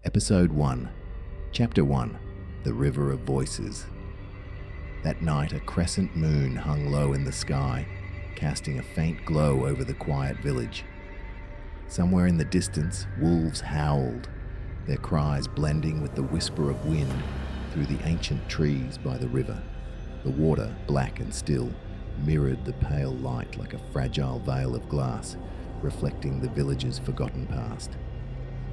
Episode 1, Chapter 1, The River of Voices. That night a crescent moon hung low in the sky, casting a faint glow over the quiet village. Somewhere in the distance, wolves howled, their cries blending with the whisper of wind through the ancient trees by the river. The water, black and still, mirrored the pale light like a fragile veil of glass, reflecting the village's forgotten past.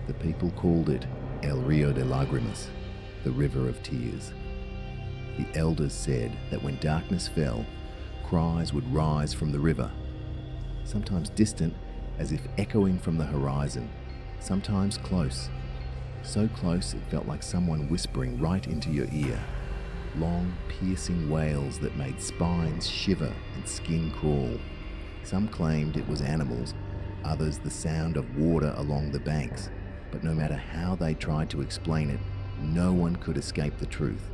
The people called it El Rio de Lágrimas, the River of Tears. The elders said that when darkness fell, cries would rise from the river, sometimes distant as if echoing from the horizon, sometimes close, so close it felt like someone whispering right into your ear. Long, piercing wails that made spines shiver and skin crawl. Some claimed it was animals, others the sound of water along the banks. But no matter how they tried to explain it, no one could escape the truth.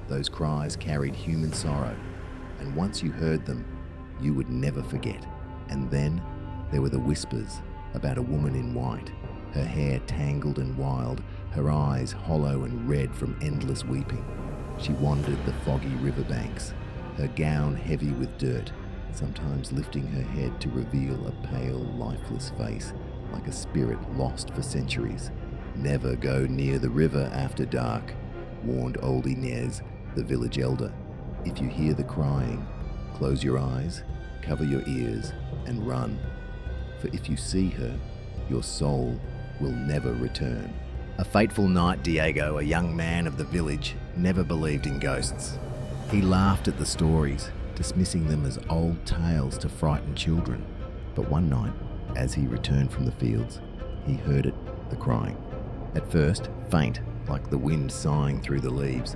Those cries carried human sorrow, and once you heard them, you would never forget. And then there were the whispers about a woman in white, her hair tangled and wild, her eyes hollow and red from endless weeping. She wandered the foggy riverbanks, her gown heavy with dirt, sometimes lifting her head to reveal a pale, lifeless face, like a spirit lost for centuries. Never go near the river after dark, warned old Inez, the village elder. If you hear the crying, close your eyes, cover your ears, and run. For if you see her, your soul will never return. A fateful night, Diego, a young man of the village, never believed in ghosts. He laughed at the stories, dismissing them as old tales to frighten children. But one night, as he returned from the fields, he heard it, the crying. At first, faint, like the wind sighing through the leaves,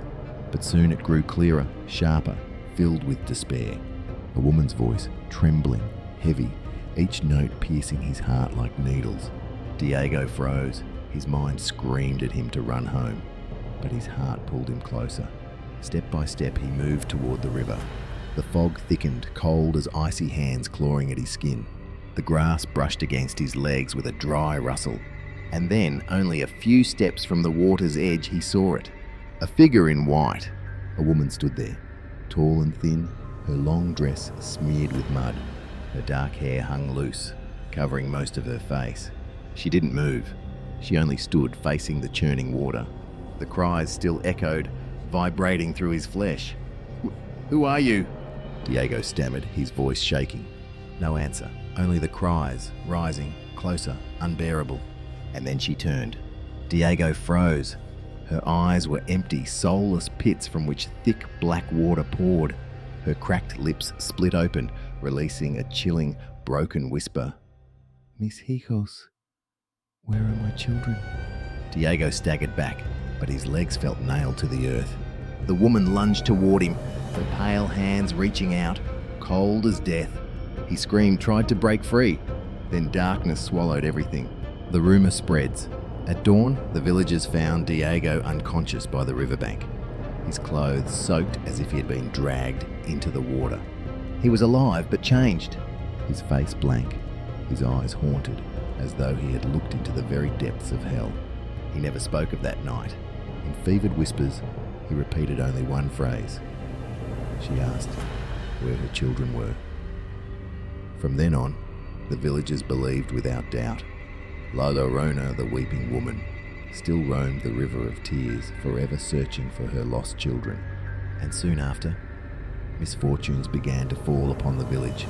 but soon it grew clearer, sharper, filled with despair. A woman's voice, trembling, heavy, each note piercing his heart like needles. Diego froze. His mind screamed at him to run home, but his heart pulled him closer. Step by step, he moved toward the river. The fog thickened, cold as icy hands clawing at his skin. The grass brushed against his legs with a dry rustle. And then, only a few steps from the water's edge, he saw it. A figure in white. A woman stood there, tall and thin, her long dress smeared with mud. Her dark hair hung loose, covering most of her face. She didn't move. She only stood facing the churning water. The cries still echoed, vibrating through his flesh. "Who are you?" Diego stammered, his voice shaking. No answer. Only the cries, rising, closer, unbearable. And then she turned. Diego froze. Her eyes were empty, soulless pits from which thick black water poured. Her cracked lips split open, releasing a chilling, broken whisper. "Mis hijos, where are my children?" Diego staggered back, but his legs felt nailed to the earth. The woman lunged toward him, her pale hands reaching out, cold as death. He screamed, tried to break free. Then darkness swallowed everything. The rumour spreads. At dawn, the villagers found Diego unconscious by the riverbank, his clothes soaked as if he had been dragged into the water. He was alive but changed, his face blank, his eyes haunted, as though he had looked into the very depths of hell. He never spoke of that night. In fevered whispers, he repeated only one phrase. She asked where her children were. From then on, the villagers believed without doubt. La Llorona, the weeping woman, still roamed the river of tears, forever searching for her lost children. And soon after, misfortunes began to fall upon the village.